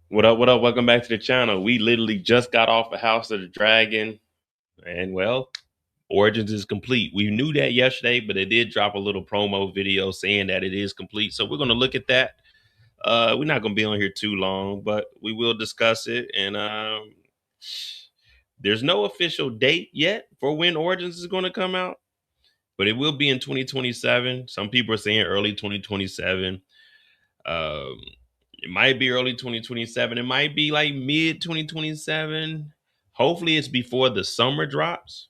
What up, what up? Welcome back to the channel. We literally just got off of House of the Dragon, and well, Origins is complete. We knew that yesterday, but they did drop a little promo video saying that it is complete. So we're going to look at that. We're not going to be on here too long, but we will discuss it. And there's no official date yet for when Origins is going to come out, but it will be in 2027. Some people are saying early 2027. It might be early 2027. It might be like mid 2027. Hopefully it's before the summer drops.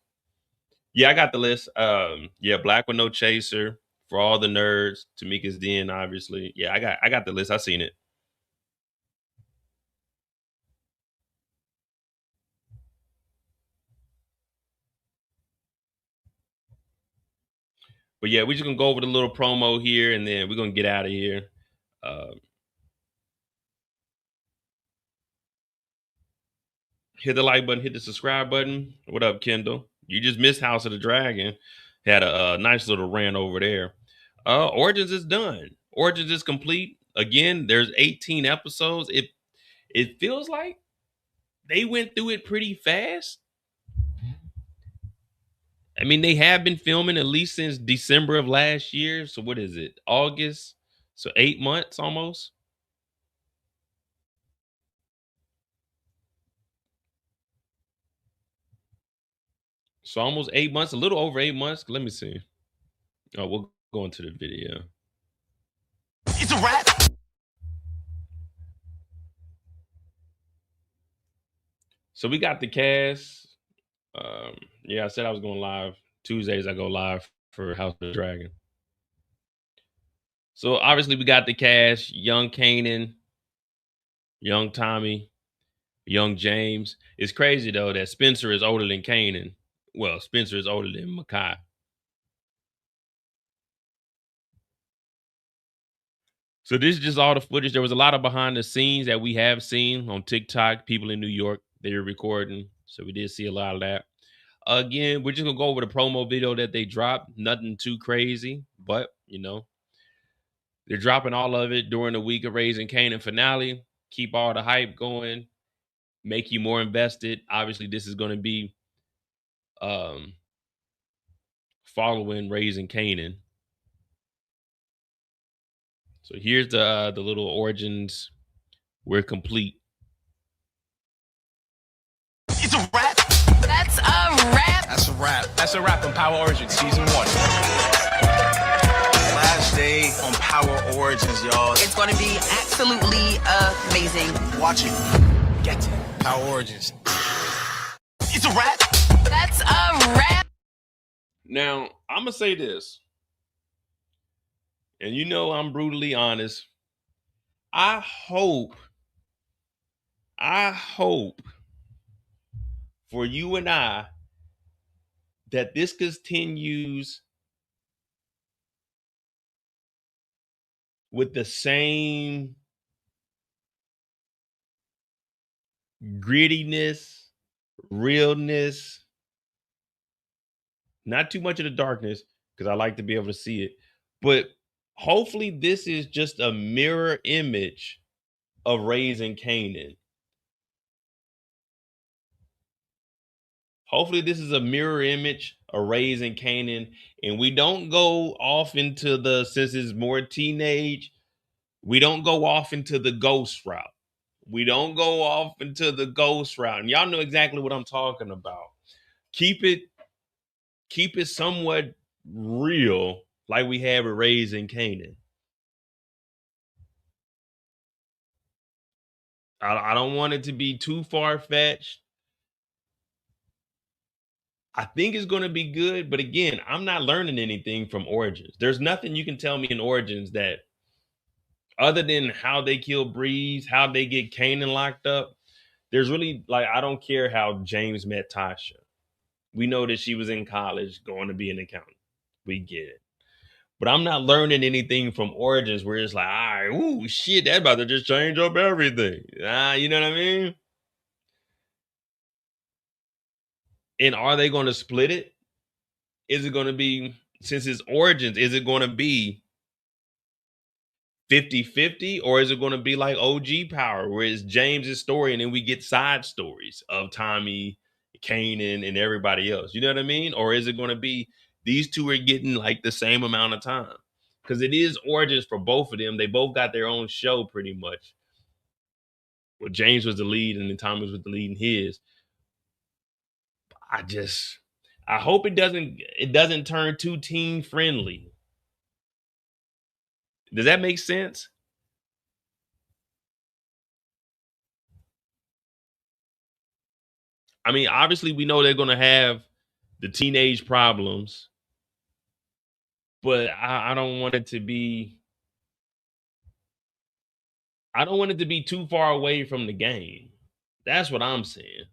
Yeah, I got the list. Yeah, Black with No Chaser, For All the Nerds, Tamika's Den, obviously. Yeah, I got the list. I seen it. But yeah, we're just gonna go over the little promo here and then we're gonna get out of here. Hit the like button, hit the subscribe button. What up, Kendall? You just missed House of the Dragon. Had a nice little rant over there. Origins is done. Origins is complete. Again, there's 18 episodes. It feels like they went through it pretty fast. I mean, they have been filming at least since December of last year. So what is it? August? So 8 months almost. So almost 8 months, a little over 8 months. Let me see. Oh, we'll go into the video. It's a wrap. So we got the cast. Yeah, I said I was going live. Tuesdays I go live for House of the Dragon. So obviously we got the cast, young Kanan, young Tommy, young James. It's crazy though that Spencer is older than Kanan. Well, Spencer is older than Mekai. So this is just all the footage. There was a lot of behind the scenes that we have seen on TikTok. People in New York, they were recording. So we did see a lot of that. Again, we're just going to go over the promo video that they dropped. Nothing too crazy, but, you know, they're dropping all of it during the week of Raising Kanan finale. Keep all the hype going. Make you more invested. Obviously, this is going to be following Raising Kanan. So here's the little origins. We're complete. It's a wrap. That's a wrap. That's a wrap. That's a wrap on Power Origins Season 1. Last day on Power Origins, y'all. It's going to be absolutely amazing. Watch it. Get it. Power Origins. It's a wrap. That's a wrap. Now, I'm going to say this. And you know I'm brutally honest. I hope for you and I that this continues with the same grittiness, realness, not too much of the darkness, because I like to be able to see it. But hopefully, this is just a mirror image of raising Kanan. Hopefully, this is a mirror image of raising Kanan, and we don't go off into the, since it's more teenage, we don't go off into the ghost route. We don't go off into the ghost route. And y'all know exactly what I'm talking about. Keep it somewhat real, like we have it raising Kanan. I don't want it to be too far-fetched. I think it's going to be good, but again, I'm not learning anything from Origins. There's nothing you can tell me in Origins that, other than how they kill Breeze, how they get Kanan locked up, there's really, like, I don't care how James met Tasha. We know that she was in college going to be an accountant. We get it. But I'm not learning anything from Origins where it's like, all right, ooh, shit, that's about to just change up everything. You know what I mean? And are they going to split it? Is it going to be, since it's Origins, is it going to be 50-50, or is it going to be like OG Power, where it's James's story and then we get side stories of Tommy, Kanan, and everybody else? You know what I mean? Or is it going to be these two are getting like the same amount of time? Because it is Origins for both of them. They both got their own show pretty much. Well, James was the lead and then Thomas was the lead in his. I hope it doesn't turn too teen friendly. Does that make sense? I mean, obviously we know they're gonna have the teenage problems, but I don't want it to be, I don't want it to be too far away from the game. That's what I'm saying.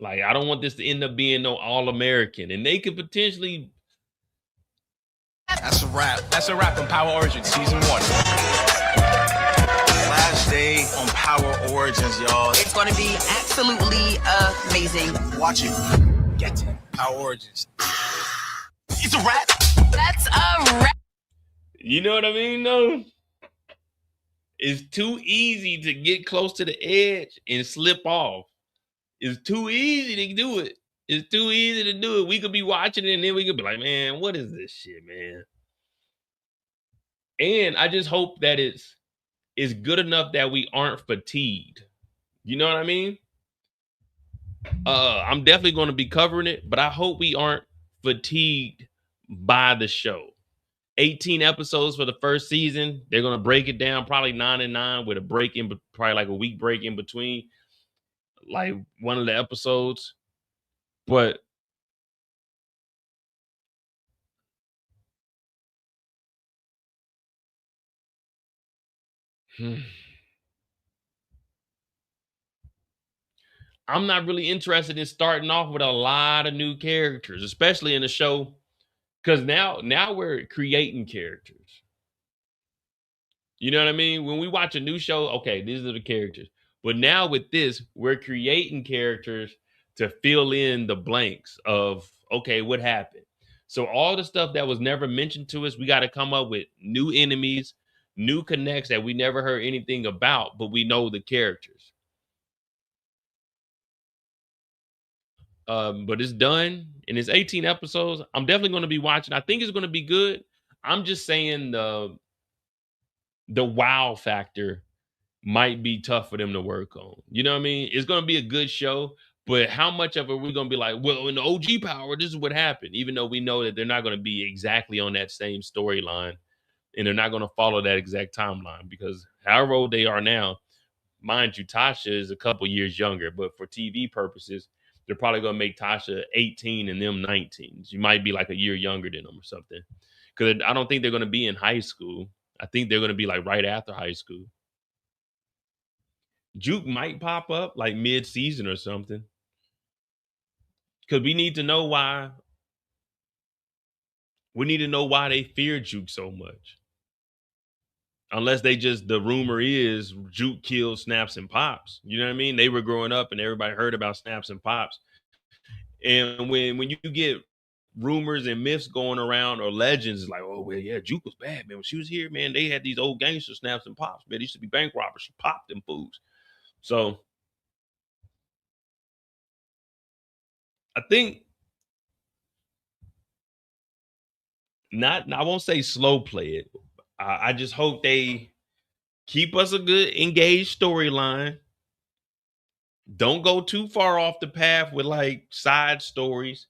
Like, I don't want this to end up being no All-American, and they could potentially. That's a wrap. That's a wrap on Power Origins Season 1. Last day on Power Origins, y'all. It's going to be absolutely amazing. Watch it. Get it. Power Origins. It's a wrap. That's a wrap. You know what I mean, though? It's too easy to get close to the edge and slip off. It's too easy to do it. It's too easy to do it. We could be watching it and then we could be like, man, what is this shit, man? And I just hope that it's good enough that we aren't fatigued. You know what I mean? I'm definitely going to be covering it, but I hope we aren't fatigued by the show. 18 episodes for the first season. They're going to break it down, probably 9 and 9 with a break in, probably like a week break in between, like one of the episodes. But I'm not really interested in starting off with a lot of new characters, especially in the show, because now we're creating characters. You know what I mean? When we watch a new show, okay, these are the characters. But now with this, we're creating characters to fill in the blanks of, okay, what happened? So all the stuff that was never mentioned to us, we got to come up with new enemies, new connects that we never heard anything about, but we know the characters. But it's done and it's 18 episodes. I'm definitely going to be watching. I think it's going to be good. I'm just saying the wow factor might be tough for them to work on. You know what I mean? It's going to be a good show, but how much of it are we going to be like, well, in the OG Power, this is what happened, even though we know that they're not going to be exactly on that same storyline and they're not going to follow that exact timeline, because however old they are now, mind you, Tasha is a couple years younger, but for TV purposes, they're probably going to make Tasha 18 and them 19. She might be like a year younger than them or something, because I don't think they're going to be in high school. I think they're going to be like right after high school. Juke might pop up like mid-season or something. Because we need to know why. We need to know why they fear Juke so much. Unless they just, the rumor is Juke killed Snaps and Pops. You know what I mean? They were growing up and everybody heard about Snaps and Pops. And when you get rumors and myths going around or legends, it's like, oh well, yeah, Juke was bad, man. When she was here, man, they had these old gangster Snaps and Pops, man. They used to be bank robbers. She popped them fools. So I think not, I won't say slow play it. I just hope they keep us a good engaged storyline. Don't go too far off the path with like side stories.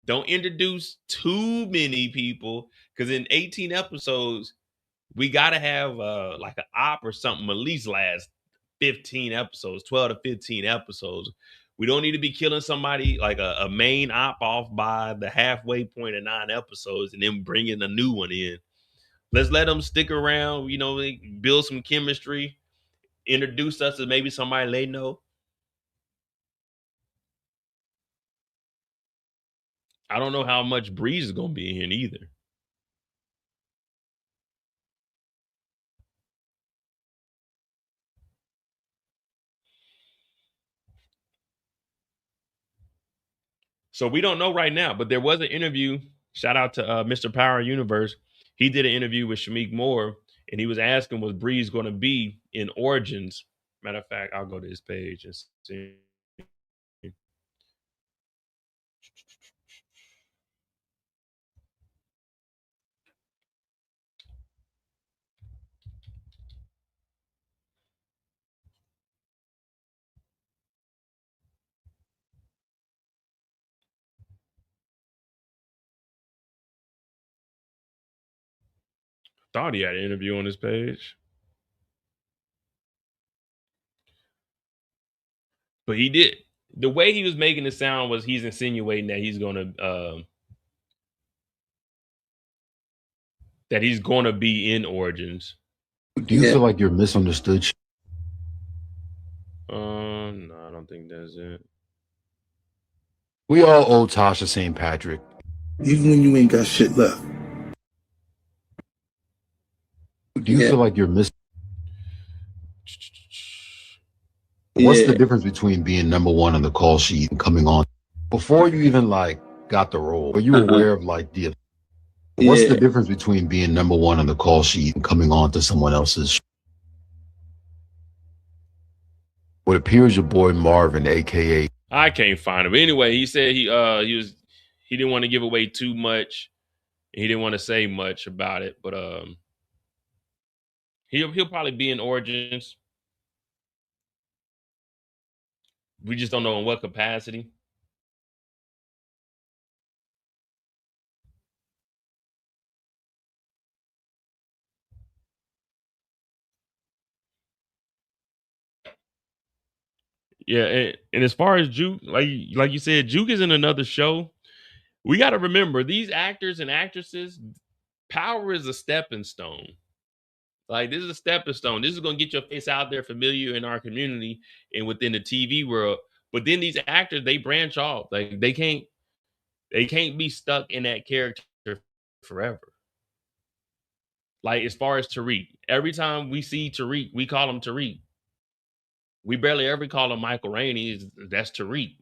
Don't introduce too many people, because in 18 episodes, we got to have like an op or something at least last 15 episodes, 12 to 15 episodes. We don't need to be killing somebody like a main op off by the halfway point of 9 episodes and then bringing a new one in. Let's let them stick around, you know, build some chemistry, introduce us to maybe somebody they know. I don't know how much Breeze is going to be in either. So we don't know right now, but there was an interview. Shout out to Mr. Power Universe. He did an interview with Shamik Moore, and he was asking, was Breeze going to be in Origins? Matter of fact, I'll go to his page and see. Thought he had an interview on his page, but he did. The way he was making it sound was he's insinuating that he's going to be in Origins. Do you feel like you're misunderstood? No, I don't think that's it. We all owe Tasha St. Patrick. Even when you ain't got shit left. Do you feel like you're What's the difference between being number one on the call sheet and coming on before you even like got the role? Were you aware of like the what's the difference between being number one on the call sheet and coming on to someone else's? What appears your boy Marvin, aka I can't find him. But anyway, he said he didn't want to give away too much. He didn't want to say much about it, but he'll probably be in Origins. We just don't know in what capacity. Yeah, and as far as Juke, like you said, Juke is in another show. We got to remember these actors and actresses. Power is a stepping stone. Like, this is a stepping stone. This is going to get your face out there, familiar in our community and within the TV world. But then these actors, they branch off. Like, they can't be stuck in that character forever. Like, as far as Tariq, every time we see Tariq, we call him Tariq. We barely ever call him Michael Rainey. That's Tariq.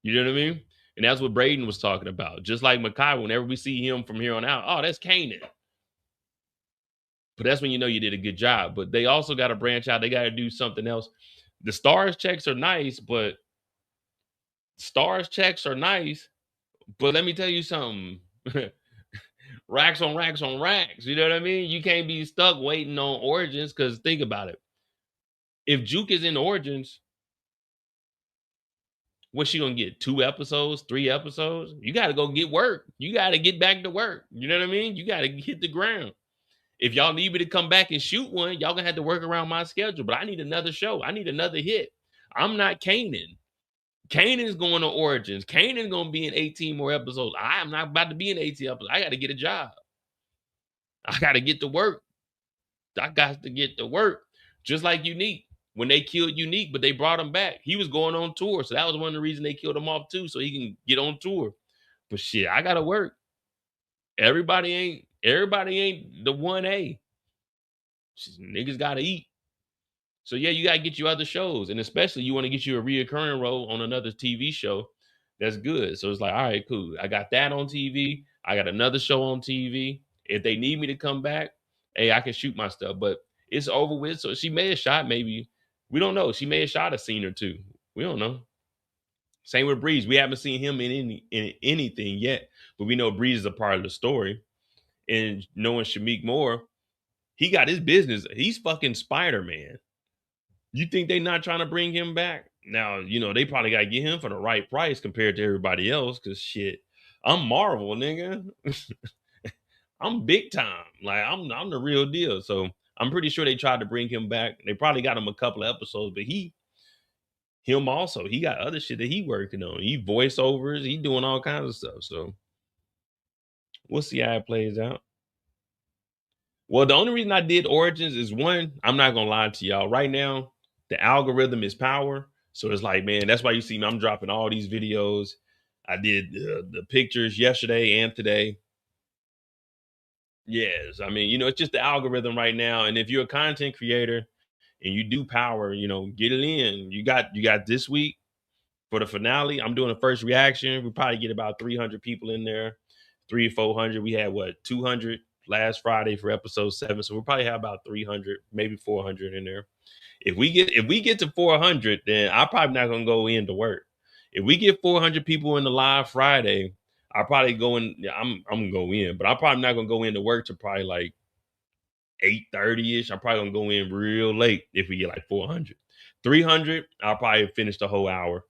You know what I mean? And that's what Braden was talking about. Just like Mekai, whenever we see him from here on out, oh, that's Kanan. But that's when you know you did a good job. But they also got to branch out. They got to do something else. The stars checks are nice, but let me tell you something. Racks on racks on racks. You know what I mean? You can't be stuck waiting on Origins, because think about it. If Juke is in Origins, what's she gonna get? 2 episodes, 3 episodes? You got to go get work. You got to get back to work. You know what I mean? You got to hit the ground. If y'all need me to come back and shoot one, y'all gonna have to work around my schedule. But I need another show. I need another hit. I'm not Kanan. Kanan's going to Origins. Kanan's gonna be in 18 more episodes. I am not about to be in 18 episodes. I got to get a job. I got to get to work. I got to get to work. Just like Unique. when they killed Unique, but they brought him back. He was going on tour, so that was one of the reasons they killed him off too, so he can get on tour. But shit, I gotta work. Everybody ain't the 1A. Niggas gotta eat. So yeah, you gotta get you other shows, and especially you want to get you a reoccurring role on another TV show. That's good. So it's like, all right, cool. I got that on TV. I got another show on TV. If they need me to come back, hey, I can shoot my stuff. But it's over with. So she may have shot, maybe. We don't know. She may have shot a scene or two. We don't know. Same with Breeze. We haven't seen him in anything yet, but we know Breeze is a part of the story. And knowing Shamik Moore, he got his business. He's fucking Spider-Man. You think they not trying to bring him back? Now, you know, they probably got to get him for the right price compared to everybody else, because shit, I'm Marvel, nigga. I'm big time. Like, I'm the real deal. So I'm pretty sure they tried to bring him back. They probably got him a couple of episodes, but him also, he got other shit that he working on. He voiceovers, he doing all kinds of stuff. So we'll see how it plays out. Well, the only reason I did Origins is, one, I'm not gonna lie to y'all. Right now, the algorithm is power. So it's like, man, that's why you see me. I'm dropping all these videos. I did the pictures yesterday and today. Yes, I mean, you know, it's just the algorithm right now. And if you're a content creator and you do power, you know, get it in. You got this week for the finale. I'm doing a first reaction. We probably get about 300 people in there, 300 or 400. We had 200 last Friday for episode 7, so we'll probably have about 300, maybe 400 in there. If we get to 400, then I'm probably not gonna go in to work. If we get 400 people in the live Friday, I'll probably go in. I'm gonna go in, but I'm probably not gonna go in to work to probably like 8:30ish. I'm probably gonna go in real late if we get like 400. 300, I'll probably finish the whole hour.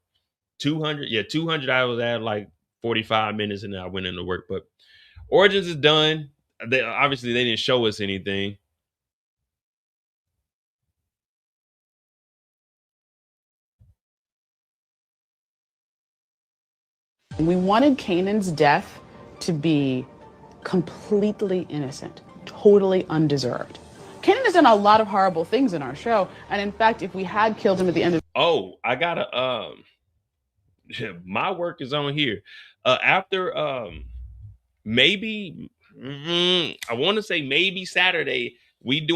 200, I was at like 45 minutes and then I went into work. But Origins is done. Obviously they didn't show us anything. We wanted Kanan's death to be completely innocent, totally undeserved. Kanan has done a lot of horrible things in our show, and in fact, if we had killed him at the end of— I gotta my work is on here. After maybe I want to say maybe Saturday, I'm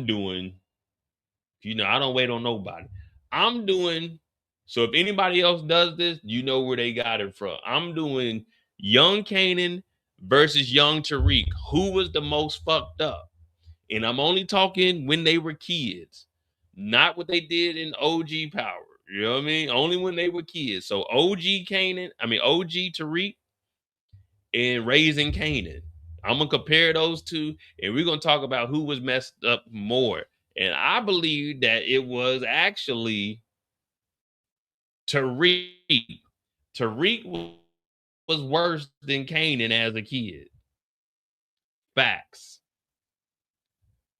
doing, you know, I don't wait on nobody. I'm doing, so if anybody else does this, you know where they got it from. I'm doing young Kanan versus young Tariq. Who was the most fucked up? And I'm only talking when they were kids, not what they did in OG Power. You know what I mean? Only when they were kids. So OG Tariq and Raising Kanan. I'm going to compare those two, and we're going to talk about who was messed up more. And I believe that it was actually Tariq. Tariq was worse than Kanan as a kid. Facts.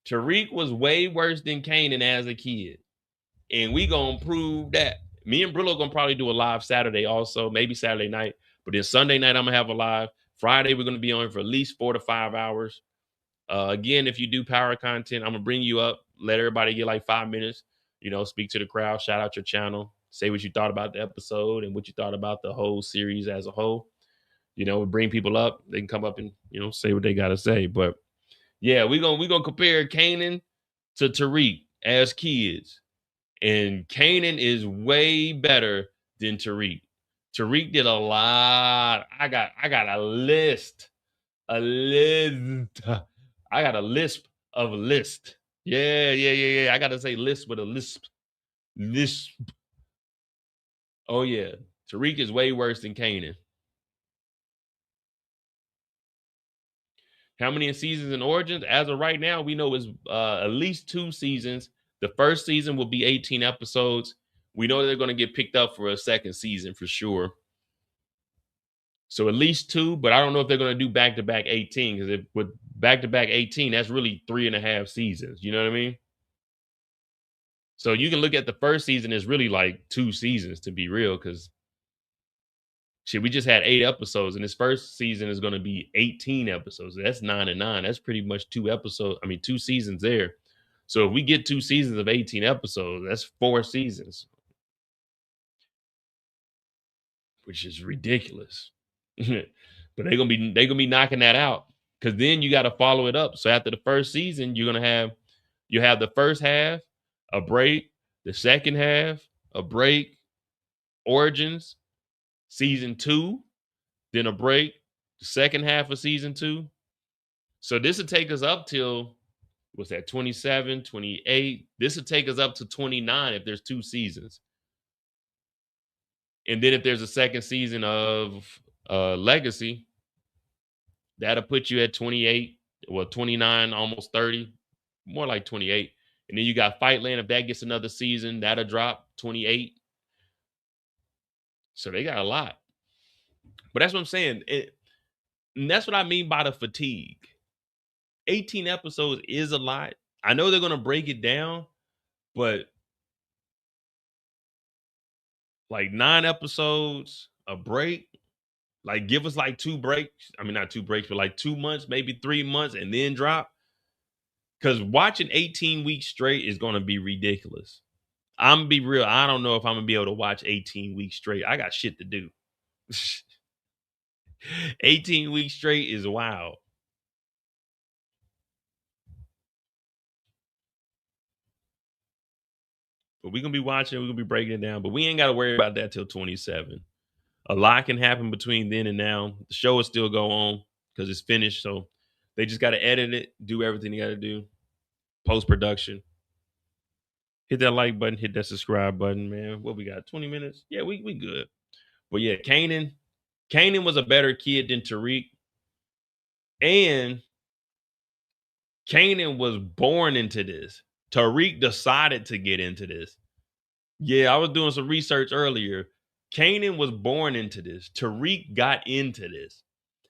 Tariq was way worse than Kanan as a kid. And we gonna prove that. Me and Brillo gonna probably do a live Saturday also, maybe Saturday night. But then Sunday night, I'm gonna have a live. Friday, we're gonna be on for at least 4 to 5 hours. Again, if you do power content, I'm gonna bring you up, let everybody get like 5 minutes, you know, speak to the crowd, shout out your channel, say what you thought about the episode and what you thought about the whole series as a whole. You know, bring people up, they can come up and, you know, say what they gotta say. But yeah, we're gonna compare Kanan to Tariq as kids. And Kanan is way better than Tariq. Tariq did a lot. I got a list. I got a lisp of a list. Yeah. I gotta say list with a lisp. Lisp. Oh yeah. Tariq is way worse than Kanan. How many seasons in Origins? As of right now, we know it's at least 2 seasons. The first season will be 18 episodes. We know they're going to get picked up for a second season for sure. So at least 2, but I don't know if they're going to do back-to-back 18, because with back-to-back 18, that's really 3.5 seasons. You know what I mean? So you can look at the first season as really like 2 seasons, to be real, because shit, we just had 8 episodes, and this first season is going to be 18 episodes. That's 9 and 9. That's pretty much 2 seasons there. So if we get 2 seasons of 18 episodes, that's 4 seasons, which is ridiculous. But they're gonna be knocking that out, because then you got to follow it up. So after the first season, you have the first half, a break, the second half, a break, origins, season 2, then a break, the second half of season 2. So this will take us up till, what's that, 27, 28. This will take us up to 29 if there's 2 seasons. And then if there's a second season of Legacy, that'll put you at 28, 29, almost 30, more like 28. And then you got Fightland. If that gets another season, that'll drop 28. So they got a lot. But that's what I'm saying. And that's what I mean by the fatigue. 18 episodes is a lot. I know they're going to break it down, but like 9 episodes, a break, like give us like 2 breaks. I mean, not 2 breaks, but like 2 months, maybe 3 months, and then drop. Because watching 18 weeks straight is going to be ridiculous. I'm going to be real. I don't know if I'm going to be able to watch 18 weeks straight. I got shit to do. 18 weeks straight is wild. But we're going to be watching. We're going to be breaking it down. But we ain't got to worry about that till 27. A lot can happen between then and now. The show will still go on because it's finished. So they just got to edit it, do everything they got to do. Post-production. Hit that like button. Hit that subscribe button, man. What we got? 20 minutes? Yeah, we good. But yeah, Kanan was a better kid than Tariq. And Kanan was born into this. Tariq decided to get into this. Yeah, I was doing some research earlier. Kanan was born into this. Tariq got into this.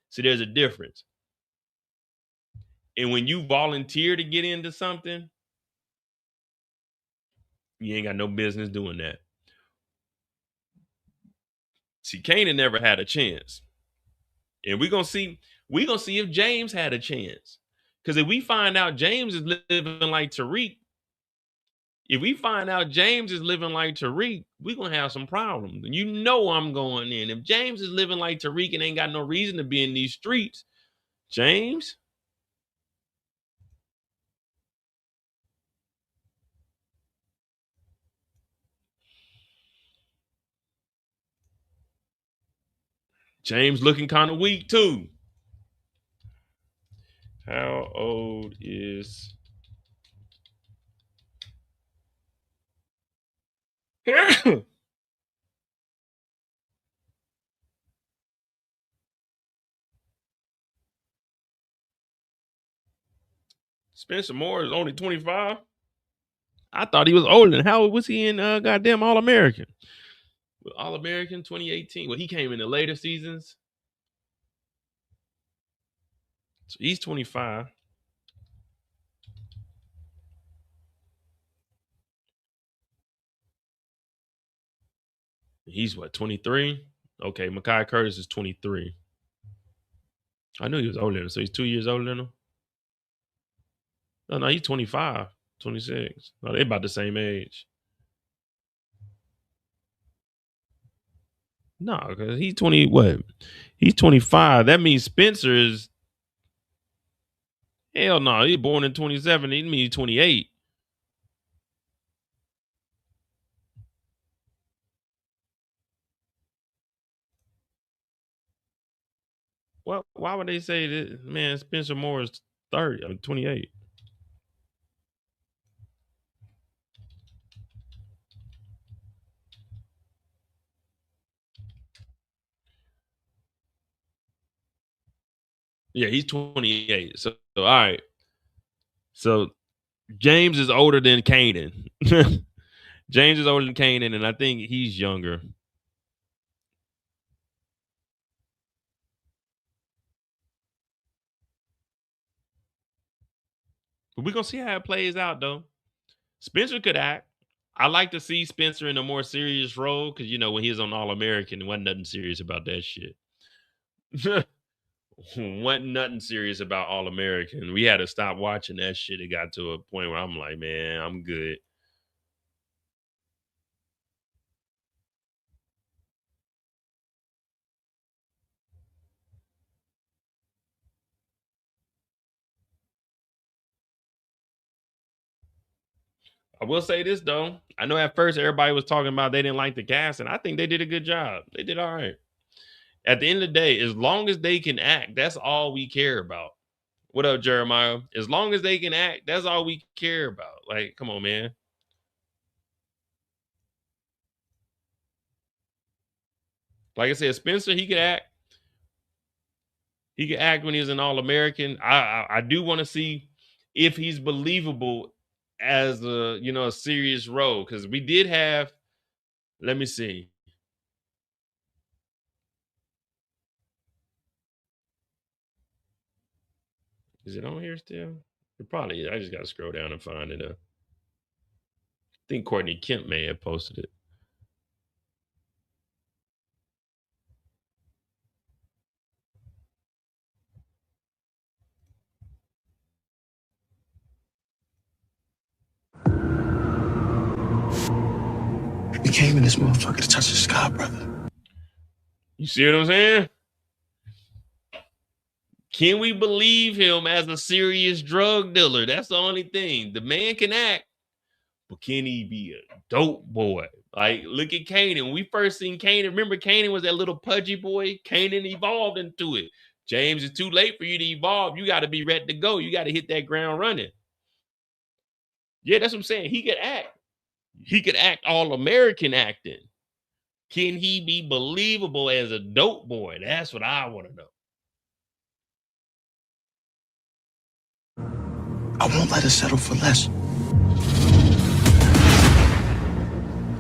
So there's a difference. And when you volunteer to get into something, you ain't got no business doing that. See, Kanan never had a chance. And we're gonna see if James had a chance. Because if we find out James is living like Tariq, we're gonna have some problems. And you know I'm going in. If James is living like Tariq and ain't got no reason to be in these streets, James. James looking kind of weak too. How old is Spencer Moore is only 25? I thought he was older. How old was he in goddamn All-American? All-American 2018. Well, he came in the later seasons. So he's 25. He's what, 23? Okay, Mekai Curtis is 23. I knew he was older than him, so he's 2 years older than him. No, he's 25, 26. No, they're about the same age. No, because he's 20, what? He's 25. That means Spencer is, hell no, he's born in 27. He means 28. Well, why would they say that, man, Spencer Moore is 30, I mean, 28? Yeah, he's 28. So all right. So James is older than Kanan. James is older than Kanan, and I think he's younger. But we're going to see how it plays out, though. Spencer could act. I like to see Spencer in a more serious role because, when he was on All-American, there wasn't nothing serious about that shit. wasn't nothing serious about All American. We had to stop watching that shit. It got to a point where I'm like, man, I'm good. I will say this though. I know at first everybody was talking about they didn't like the cast, and I think they did a good job. They did all right. At the end of the day, as long as they can act, that's all we care about. What up, Jeremiah? As long as they can act, that's all we care about. Like, come on, man. Like I said, Spencer, he could act. He could act when he was an All-American. I do want to see if he's believable as a serious role, because we did have. Let me see. Is it on here still? It probably is. I just got to scroll down and find it. I think Courtney Kemp may have posted it. You came in this motherfucker to touch the sky, brother. You see what I'm saying? Can we believe him as a serious drug dealer? That's the only thing. The man can act, but can he be a dope boy? Like, look at Kanan. When we first seen Kanan, remember Kanan was that little pudgy boy? Kanan evolved into it. James, it's too late for you to evolve. You got to be ready to go. You got to hit that ground running. Yeah, that's what I'm saying. He could act. He could act All-American acting. Can he be believable as a dope boy? That's what I want to know. I won't let us settle for less.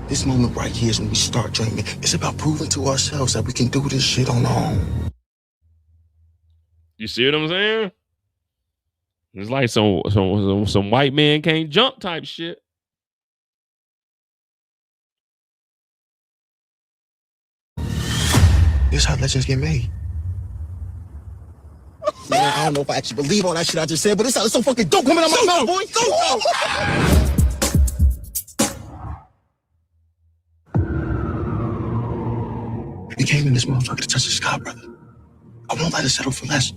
This moment right here is when we start dreaming. It's about proving to ourselves that we can do this shit on our own. You see what I'm saying? It's like some white man can't jump type shit. This is how legends get made. Man, I don't know if I actually believe all that shit I just said, but it sounds so fucking dope coming out my mouth, boy. You came in this motherfucker to touch the sky, brother. I won't let us settle for less.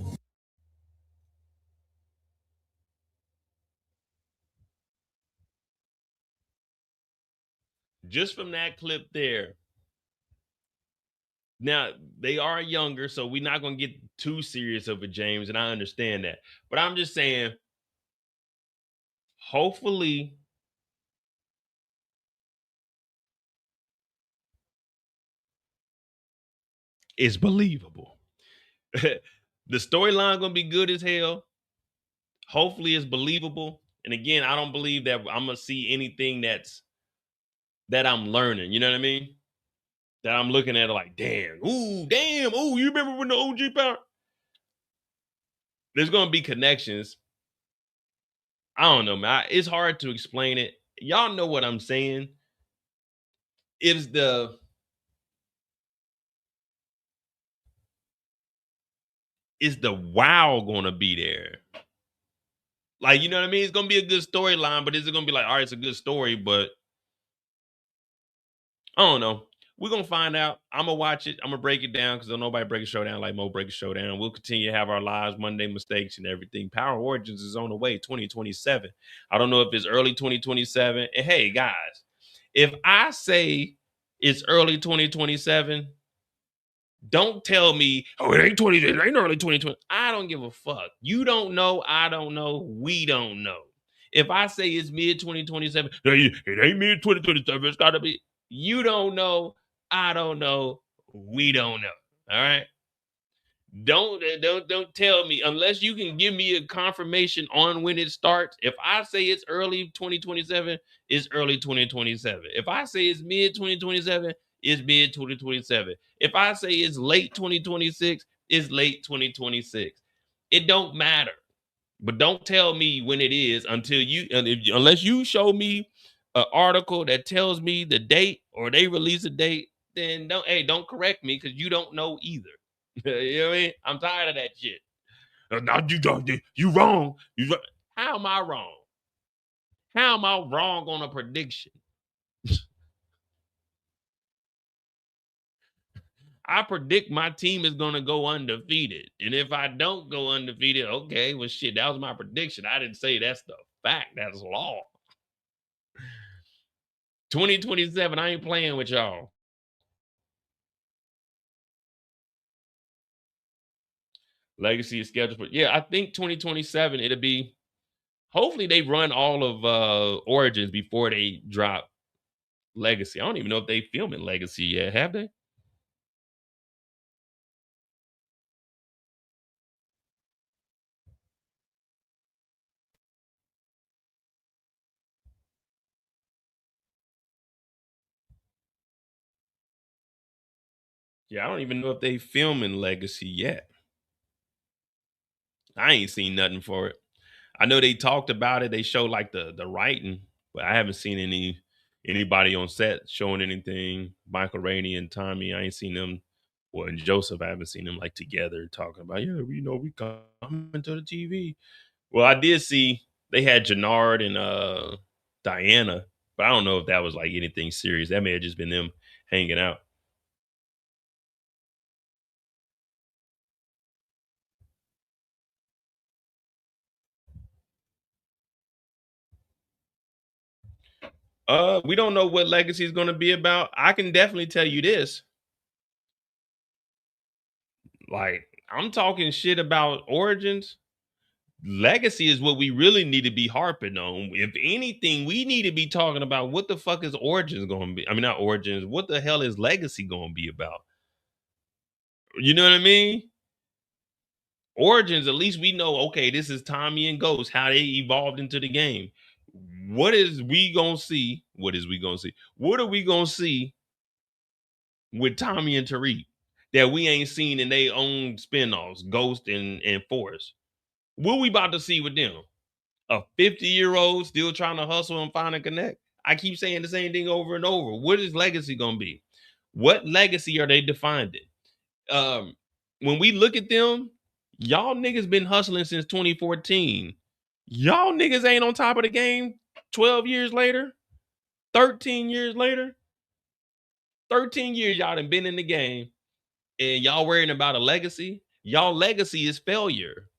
Just from that clip there. Now, they are younger, so we're not going to get too serious over James, and I understand that. But I'm just saying, hopefully, it's believable. The storyline going to be good as hell. Hopefully, it's believable. And again, I don't believe that I'm going to see anything that I'm learning. You know what I mean? That I'm looking at it like, damn, you remember when the OG power? There's going to be connections. I don't know, man. It's hard to explain it. Y'all know what I'm saying. Is the wow going to be there? Like, you know what I mean? It's going to be a good storyline, but is it going to be like, all right, it's a good story, but I don't know. We're going to find out. I'm going to watch it. I'm going to break it down because don't nobody break a show down like Mo break a show down. We'll continue to have our lives, Monday mistakes and everything. Power Origins is on the way, 2027. I don't know if it's early 2027. And hey, guys, if I say it's early 2027, don't tell me, oh, it ain't early 2020. I don't give a fuck. You don't know. I don't know. We don't know. If I say it's mid 2027, it ain't mid 2027. It's got to be. You don't know. I don't know. We don't know. All right. Don't tell me unless you can give me a confirmation on when it starts. If I say it's early 2027, it's early 2027. If I say it's mid 2027, it's mid 2027. If I say it's late 2026, it's late 2026. It don't matter. But don't tell me when it is unless you show me an article that tells me the date or they release a date, then don't correct me because you don't know either. You know what I mean? I'm tired of that shit. Now you wrong. How am I wrong? How am I wrong on a prediction? I predict my team is going to go undefeated. And if I don't go undefeated, okay, well, shit, that was my prediction. I didn't say that's the fact. That's law. 2027, I ain't playing with y'all. Legacy is scheduled for, yeah, I think 2027, it'll be, hopefully they run all of Origins before they drop Legacy. I don't even know if they filming Legacy yet. Have they? Yeah, I don't even know if they filming Legacy yet. I ain't seen nothing for it. I know they talked about it. They showed like the writing, but I haven't seen anybody on set showing anything. Michael Rainey and Tommy, I ain't seen them. Well, and Joseph, I haven't seen them like together talking about, yeah, we coming to the TV. Well, I did see they had Jannard and Diana, but I don't know if that was like anything serious. That may have just been them hanging out. We don't know what Legacy is going to be about. I can definitely tell you this. Like, I'm talking shit about Origins. Legacy is what we really need to be harping on. If anything, we need to be talking about what the fuck is Origins going to be. I mean, not Origins. What the hell is Legacy going to be about? You know what I mean? Origins, at least we know, okay, this is Tommy and Ghost, how they evolved into the game. What is we gonna see? What is we gonna see? What are we gonna see with Tommy and Tariq that we ain't seen in their own spinoffs, Ghost and Forrest? What we about to see with them? A 50-year-old still trying to hustle and find a connect? I keep saying the same thing over and over. What is Legacy gonna be? What legacy are they defined in? When we look at them, y'all niggas been hustling since 2014. Y'all niggas ain't on top of the game 12 years later, 13 years later. 13 years y'all done been in the game and y'all worrying about a legacy. Y'all legacy is failure.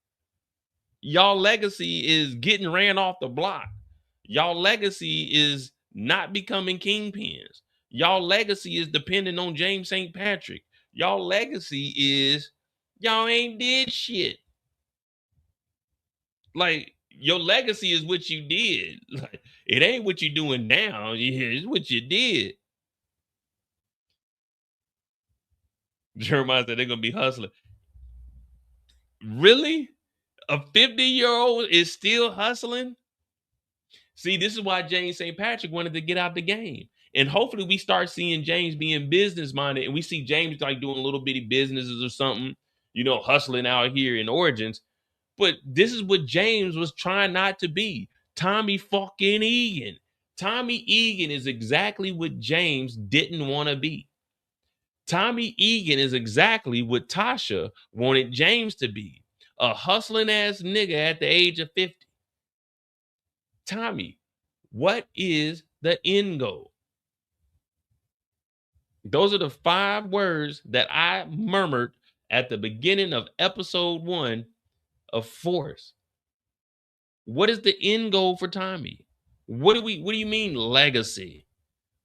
Y'all legacy is getting ran off the block. Y'all legacy is not becoming kingpins. Y'all legacy is depending on James St. Patrick. Y'all legacy is y'all ain't did shit. Like, your legacy is what you did. Like, it ain't what you doing now. It's what you did. Jeremiah said they're gonna be hustling. Really? A 50-year-old is still hustling? See, this is why James St. Patrick wanted to get out the game. And hopefully we start seeing James being business minded and we see James like doing little bitty businesses or something, you know, hustling out here in Origins. But this is what James was trying not to be. Tommy fucking Egan. Tommy Egan is exactly what James didn't want to be. Tommy Egan is exactly what Tasha wanted James to be. A hustling ass nigga at the age of 50. Tommy, what is the end goal? Those are the 5 words that I murmured at the beginning of episode 1 of Force. What is the end goal for Tommy? What do you mean legacy?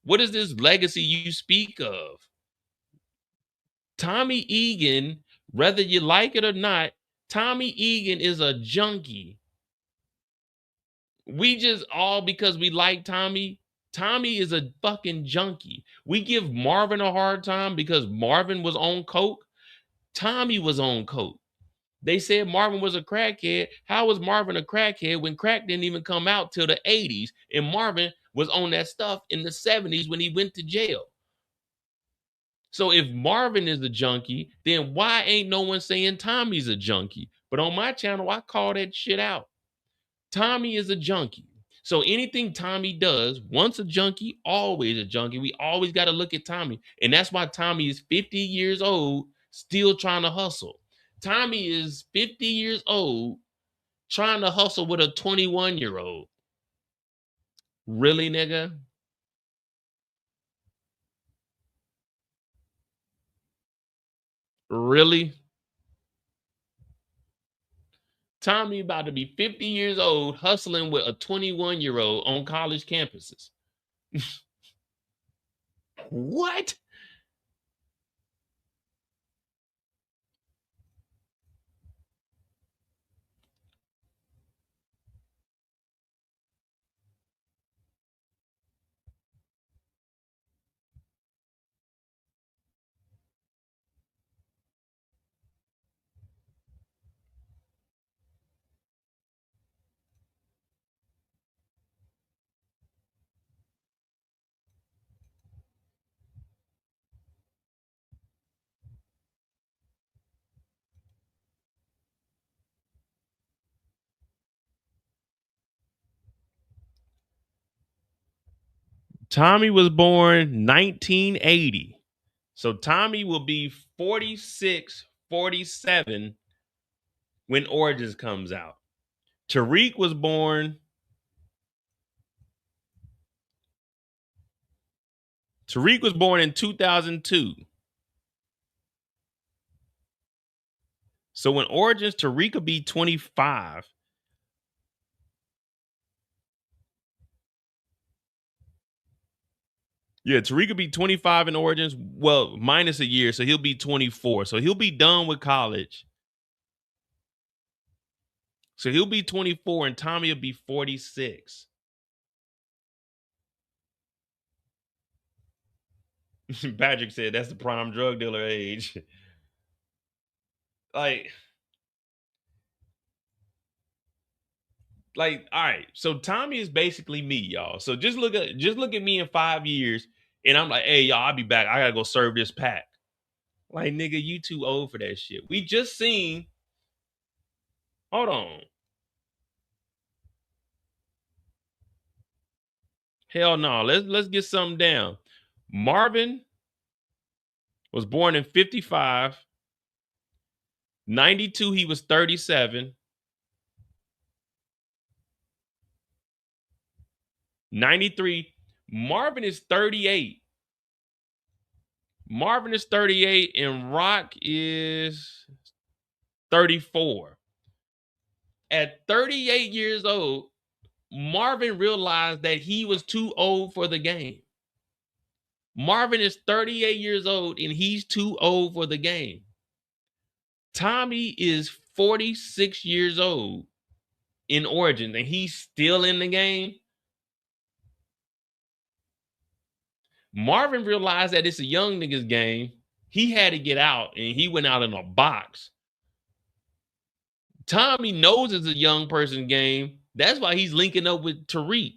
What is this legacy you speak of? Tommy Egan, whether you like it or not, Tommy Egan is a junkie. We just all because we like Tommy. Tommy is a fucking junkie. We give Marvin a hard time because Marvin was on coke. Tommy was on coke. They said Marvin was a crackhead. How was Marvin a crackhead when crack didn't even come out till the 80s and Marvin was on that stuff in the 70s when he went to jail? So if Marvin is a junkie, then why ain't no one saying Tommy's a junkie? But on my channel, I call that shit out. Tommy is a junkie. So anything Tommy does, once a junkie, always a junkie. We always got to look at Tommy. And that's why Tommy is 50 years old, still trying to hustle. Tommy is 50 years old trying to hustle with a 21-year-old. Really, nigga? Really? Tommy about to be 50 years old hustling with a 21-year-old on college campuses. What? Tommy was born 1980. So Tommy will be 46, 47 when Origins comes out. Tariq was born in 2002. So when Origins, Tariq will be 25. Yeah, Tariq will be 25 in Origins. Well, minus a year, so he'll be 24. So he'll be done with college. So he'll be 24 and Tommy will be 46. Patrick said that's the prime drug dealer age. Like, all right. So Tommy is basically me, y'all. So just look at me in 5 years, and I'm like, hey, y'all, I'll be back. I gotta go serve this pack. Like, nigga, you too old for that shit. We just seen. Hold on. Hell no. Let's get something down. Marvin was born in 55. 92, he was 37. 93, Marvin is 38. Marvin is 38 and Rock is 34. At 38 years old, Marvin realized that he was too old for the game. Marvin is 38 years old and he's too old for the game. Tommy is 46 years old in Origins and he's still in the game. Marvin realized that it's a young nigga's game. He had to get out and he went out in a box. Tommy knows it's a young person's game. That's why he's linking up with Tariq.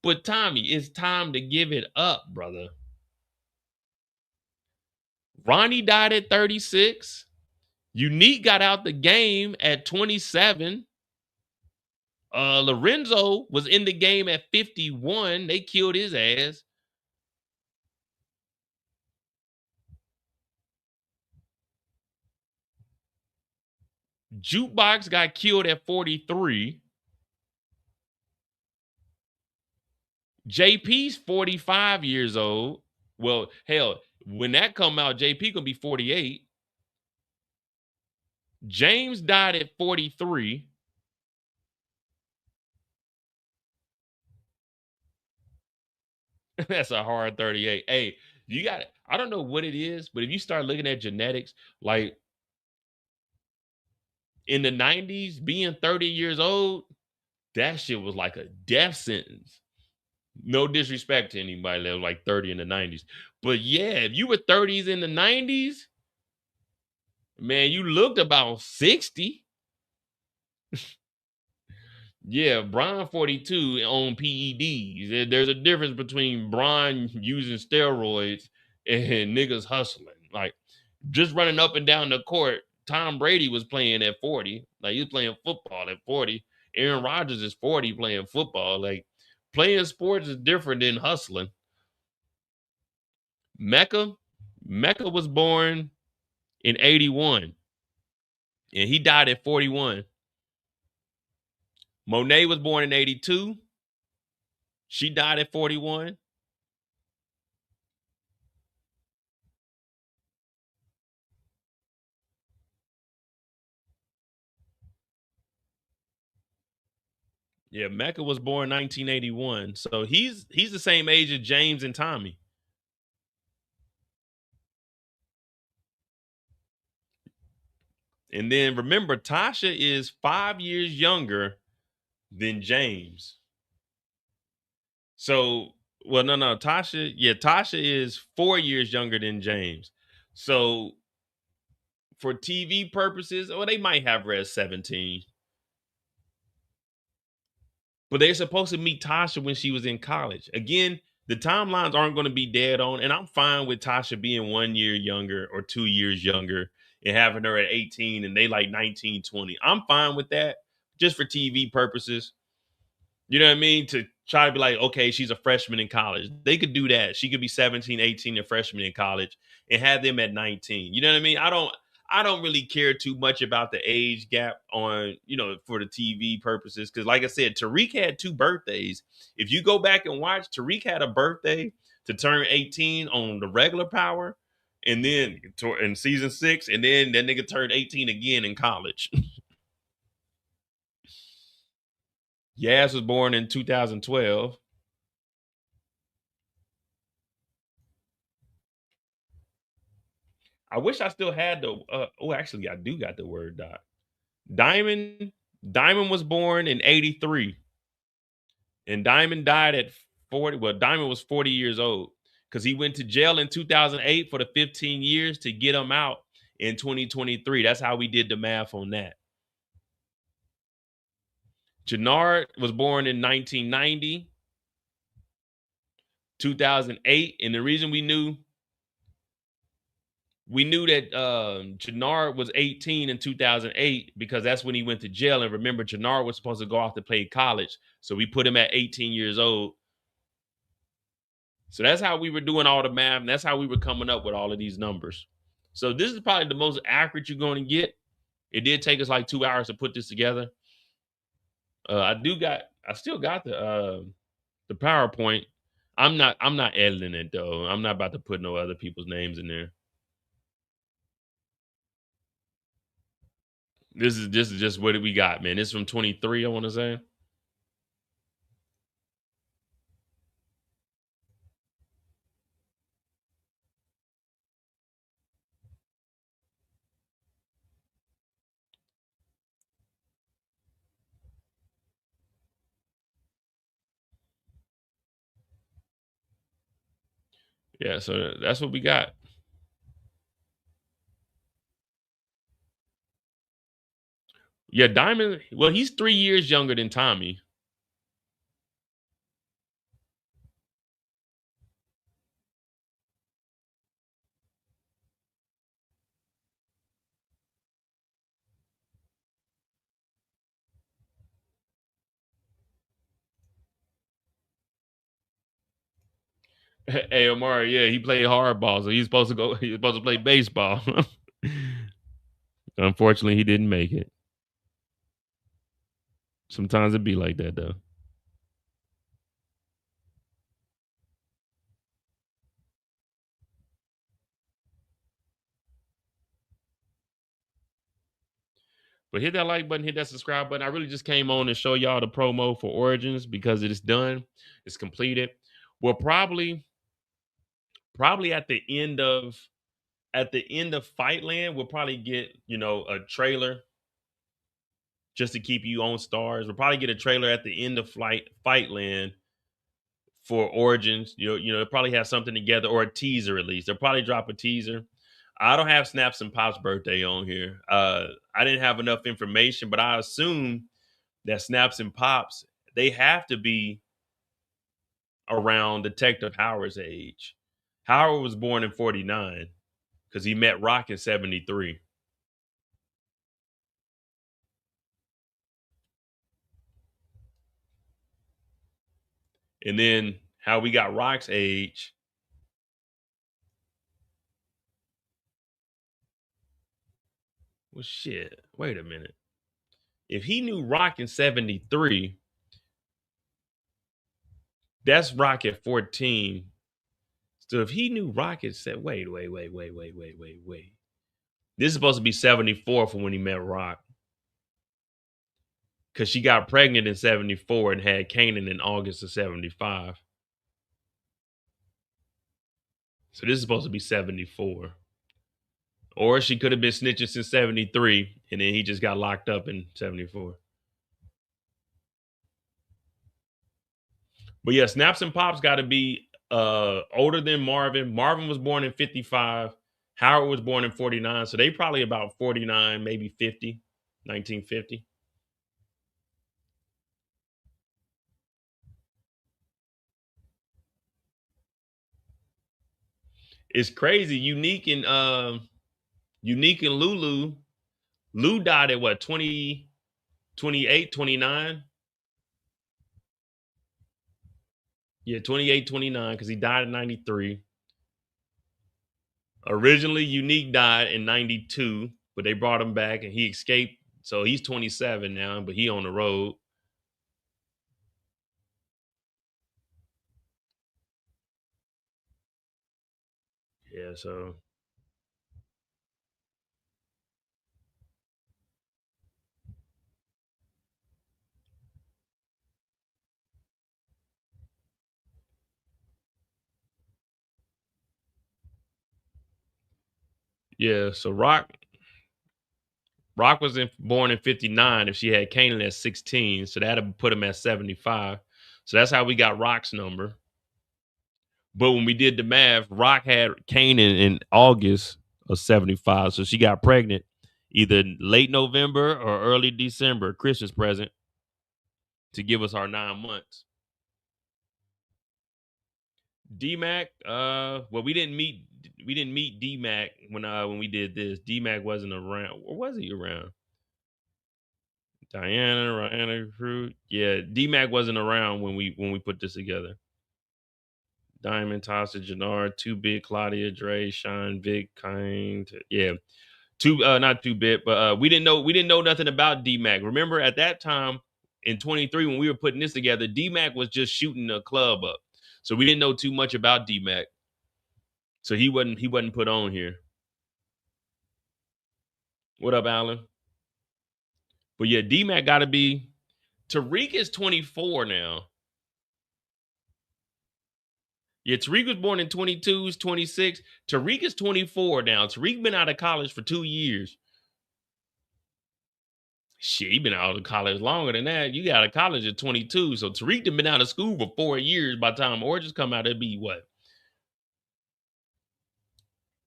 But Tommy, it's time to give it up, brother. Ronnie died at 36. Unique got out the game at 27. Lorenzo was in the game at 51. They killed his ass. Jukebox got killed at 43. JP's 45 years old. Well, hell, when that come out, JP gonna be 48. James died at 43. That's a hard 38. Hey, you got it. I don't know what it is, but if you start looking at genetics, like in the 90s, being 30 years old, that shit was like a death sentence. No disrespect to anybody that was like 30 in the 90s. But yeah, if you were 30s in the 90s, man, you looked about 60. Yeah, Brian 42 on PEDs. There's a difference between Brian using steroids and niggas hustling. Like, just running up and down the court, Tom Brady was playing at 40. Like, he was playing football at 40. Aaron Rodgers is 40 playing football. Like, playing sports is different than hustling. Mekai was born in 81. And he died at 41. Monet was born in 82. She died at 41. Yeah, Mecca was born 1981. So he's the same age as James and Tommy. And then remember, Tasha is 5 years younger than James. So, well, no, Tasha is 4 years younger than James. So for TV purposes, or they might have her as 17. But they're supposed to meet Tasha when she was in college. Again, the timelines aren't going to be dead on, and I'm fine with Tasha being 1 year younger or 2 years younger and having her at 18 and they like 19, 20. I'm fine with that just for TV purposes. You know what I mean? To try to be like, okay, she's a freshman in college. They could do that. She could be 17, 18, a freshman in college and have them at 19. You know what I mean? I don't really care too much about the age gap on, for the TV purposes. Cause like I said, Tariq had 2 birthdays. If you go back and watch, Tariq had a birthday to turn 18 on the regular Power. And then in season 6, and then that nigga turned 18 again in college. Yaz was born in 2012. I wish I still had the. Actually, I do got the word dot. Diamond was born in 83, and Diamond died at 40. Well, Diamond was 40 years old because he went to jail in 2008 for the 15 years to get him out in 2023. That's how we did the math on that. Jannard was born in 1990, 2008, and the reason we knew that Jannard was 18 in 2008 because that's when he went to jail. And remember, Jannard was supposed to go off to play college. So we put him at 18 years old. So that's how we were doing all the math. And that's how we were coming up with all of these numbers. So this is probably the most accurate you're going to get. It did take us like 2 hours to put this together. I still got the PowerPoint. I'm not editing it though. I'm not about to put no other people's names in there. This is just what we got, man. This is from 23, I want to say. Yeah, so that's what we got. Yeah, Diamond, well, he's 3 years younger than Tommy. Hey, Omari, yeah, he played hardball, so he's supposed to play baseball. Unfortunately, he didn't make it. Sometimes it be like that, though. But hit that like button, hit that subscribe button. I really just came on to show y'all the promo for Origins because it is done. It's completed. We'll probably at the end of Fightland, we'll probably get, a trailer just to keep you on stars. We'll probably get a trailer at the end of Fightland for Origins. They'll probably have something together or a teaser at least. They'll probably drop a teaser. I don't have Snaps and Pop's birthday on here. I didn't have enough information, but I assume that Snaps and Pops, they have to be around Detective Howard's age. Howard was born in 49 because he met Rock in 73. And then how we got Rock's age. Well, shit. Wait a minute. If he knew Rock in 73, that's Rock at 14. So if he knew Rock at wait. This is supposed to be 74 for when he met Rock. Because she got pregnant in 74 and had Kanan in August of 75. So this is supposed to be 74. Or she could have been snitching since 73, and then he just got locked up in 74. But yeah, Snaps and Pops got to be older than Marvin. Marvin was born in 55. Howard was born in 49. So they probably about 49, maybe 50, 1950. It's crazy. Unique and Lulu. Lou died at what, 20, 28, 29? Yeah, 28, 29, because he died in 93. Originally, Unique died in 92, but they brought him back and he escaped. So he's 27 now, but he on the road. Yeah, so. Yeah, so Rock was born in 59 if she had Kanan at 16. So that'd put him at 75. So that's how we got Rock's number. But when we did the math, Rock had Kanan in August of 75. So she got pregnant either late November or early December, Christmas present, to give us our 9 months. D-Mac, well, we didn't meet D-Mac when we did this. D-Mac wasn't around. Or was he around? Rihanna, Fruit. Yeah, D-Mac wasn't around when we put this together. Diamond, Tasha, Jannard, 2-Bit, Claudia, Dre, Shawn, Vic, Kind. Yeah. Not 2-Bit, but we didn't know nothing about D-Mac. Remember at that time in 23 when we were putting this together, D-Mac was just shooting a club up. So we didn't know too much about D-Mac. So he wasn't put on here. What up, Alan? But yeah, D-Mac got to be. Tariq is 24 now. Yeah, Tariq was born in 22, 26. Tariq is 24 now. Tariq been out of college for 2 years. Shit, he been out of college longer than that. You got out of college at 22. So Tariq done been out of school for 4 years. By the time Origins come out, it'd be what?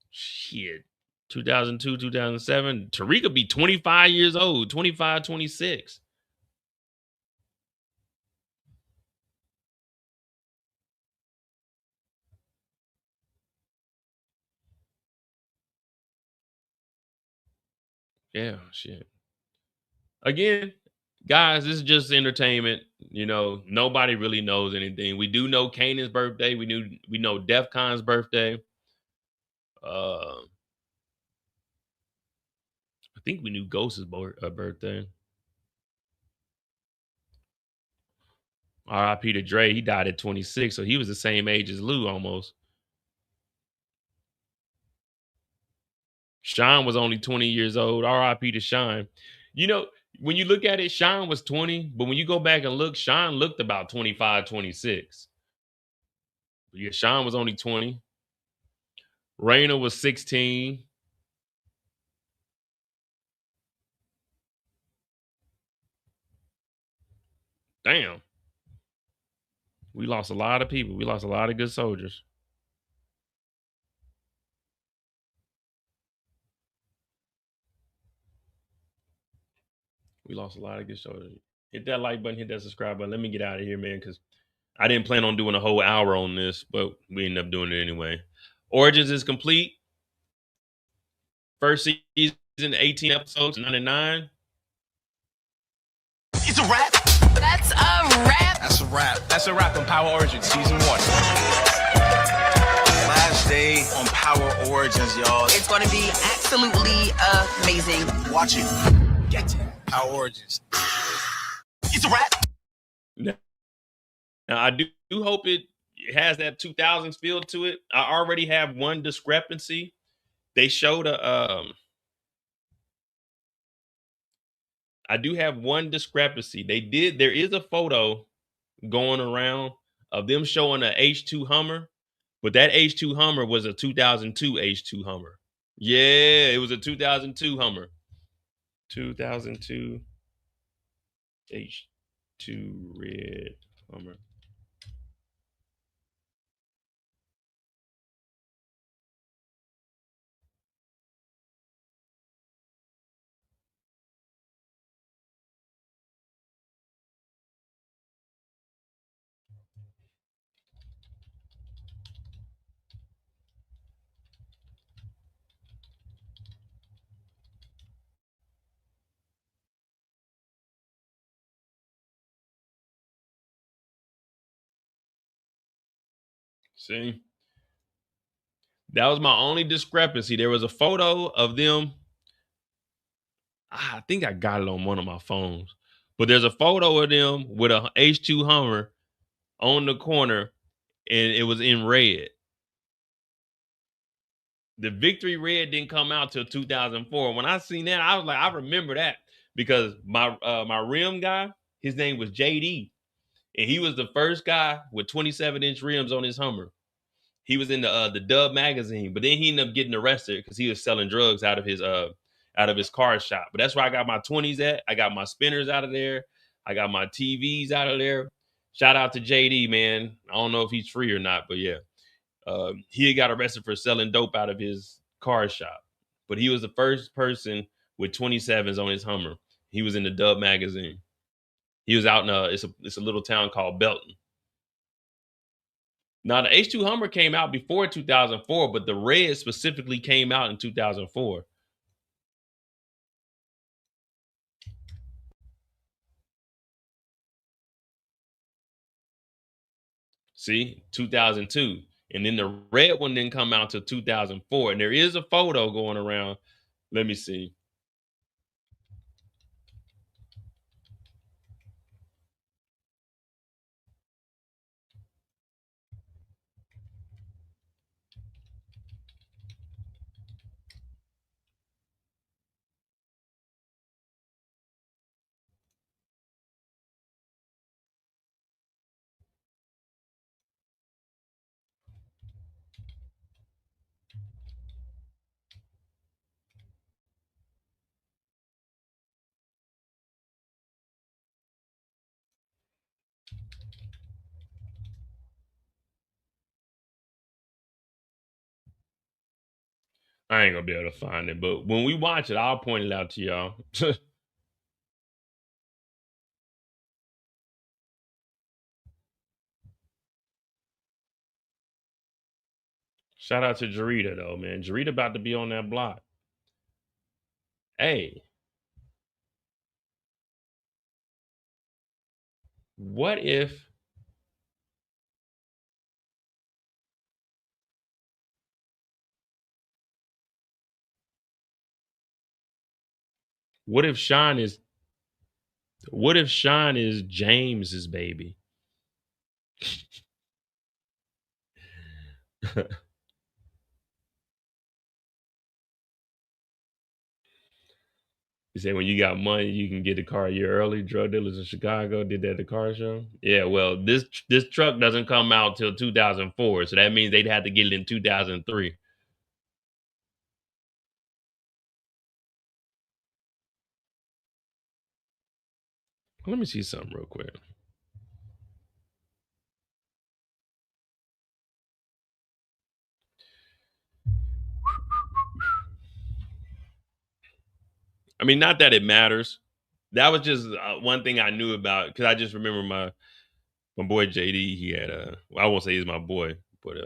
Shit. 2002, 2007. Tariq will be 25 years old. 25, 26. Yeah, shit. Again, guys, this is just entertainment. You know, nobody really knows anything. We do know Kanan's birthday. We know Defcon's birthday. I think we knew Ghost's birthday. R.I.P. to Dre. He died at 26, so he was the same age as Lou almost. Shawn was only 20 years old. R.I.P. to Shawn. You know, when you look at it, Shawn was 20, but when you go back and look, Shawn looked about 25, 26. Yeah, Shawn was only 20. Raina was 16. Damn. We lost a lot of people. We lost a lot of good soldiers. We lost a lot of good soldiers. Hit that like button, hit that subscribe button. Let me get out of here, man, because I didn't plan on doing a whole hour on this, but we ended up doing it anyway. Origins is complete. First season, 18 episodes, 99. It's a wrap. That's a wrap. That's a wrap. That's a wrap on Power Origins Season 1. Last Wednesday on Power Origins, y'all. It's going to be absolutely amazing. Watch it. Get it. Power Origins. It's a wrap. Now, I do hope it has that 2000s feel to it. I already have one discrepancy. They showed I do have one discrepancy. There is a photo going around of them showing a H2 Hummer, but that H2 Hummer was a 2002 H2 Hummer. Yeah, it was a 2002 Hummer. 2002 H2 red Hummer. See? That was my only discrepancy. There was a photo of them. I think I got it on one of my phones. But there's a photo of them with a H2 Hummer on the corner, and it was in red. The Victory Red didn't come out till 2004. When I seen that, I was like, I remember that because my rim guy, his name was JD, and he was the first guy with 27-inch rims on his Hummer. He was in the Dub magazine, but then he ended up getting arrested because he was selling drugs out of his car shop. But that's where I got my 20s at. I got my spinners out of there. I got my TVs out of there. Shout out to JD, man. I don't know if he's free or not, but yeah. He got arrested for selling dope out of his car shop. But he was the first person with 27s on his Hummer. He was in the Dub magazine. He was out in it's a little town called Belton. Now, the H2 Hummer came out before 2004, but the red specifically came out in 2004. See, 2002. And then the red one didn't come out until 2004. And there is a photo going around. Let me see. I ain't gonna be able to find it, but when we watch it, I'll point it out to y'all. Shout out to Jarita though, man. Jarita about to be on that block. Hey, what if what if Shawn is James's baby? You say when you got money, you can get the car a year early. Drug dealers in Chicago did that at the car show. Yeah, well, this truck doesn't come out till 2004, so that means they'd have to get it in 2003. Let me see something real quick. I mean, not that it matters. That was just one thing I knew about because I just remember my boy JD. He had well, I won't say he's my boy, but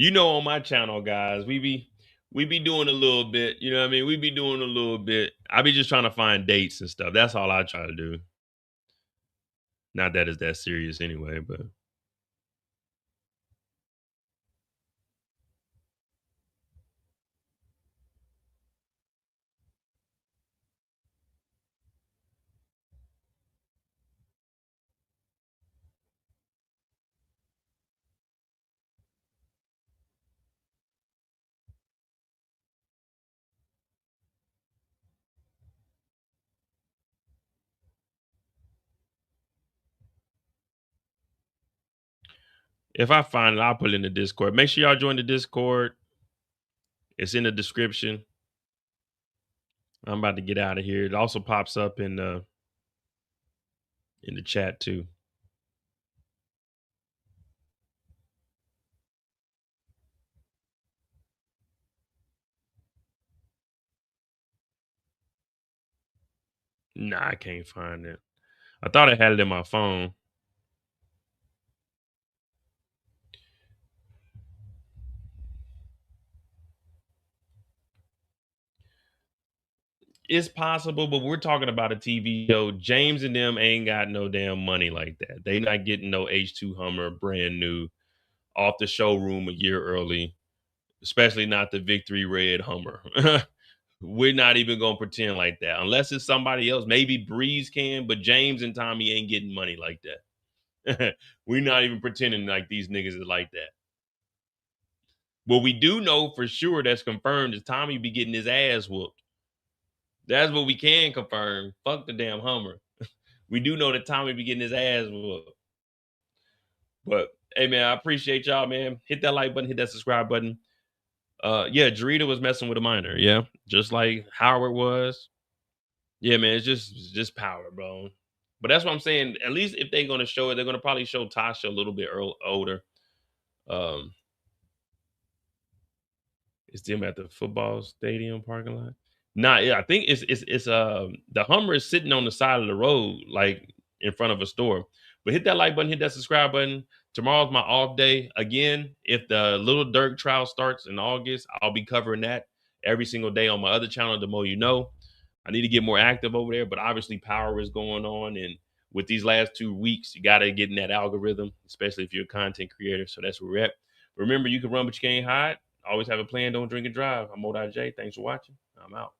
You know, on my channel, guys, we be doing a little bit. You know what I mean? We be doing a little bit. I be just trying to find dates and stuff. That's all I try to do. Not that it's that serious anyway, but if I find it, I'll put it in the Discord. Make sure y'all join the Discord. It's in the description. I'm about to get out of here. It also pops up in the chat too. Nah, I can't find it. I thought I had it in my phone. It's possible, but we're talking about a TV show. James and them ain't got no damn money like that. They not getting no H2 Hummer brand new off the showroom a year early, especially not the Victory Red Hummer. We're not even gonna pretend like that unless it's somebody else. Maybe Breeze can, but James and Tommy ain't getting money like that. We're not even pretending like these niggas is like that. What we do know for sure that's confirmed is Tommy be getting his ass whooped. That's what we can confirm. Fuck the damn Hummer. We do know that Tommy be getting his ass whooped. But hey man, I appreciate y'all, man. Hit that like button, hit that subscribe button. Yeah, Jarita was messing with a minor, yeah. Just like Howard was. Yeah, man, it's just power, bro. But that's what I'm saying. At least if they're gonna show it, they're gonna probably show Tasha a little bit older. It's them at the football stadium parking lot. Nah, yeah, I think it's the Hummer is sitting on the side of the road, like in front of a store. But hit that like button, hit that subscribe button. Tomorrow's my off day. Again, if the Little Dirk trial starts in August, I'll be covering that every single day on my other channel, The Mo You Know. I need to get more active over there, but obviously power is going on. And with these last 2 weeks, you gotta get in that algorithm, especially if you're a content creator. So that's where we're at. Remember, you can run, but you can't hide. Always have a plan, don't drink and drive. I'm Mo.J. Thanks for watching. I'm out.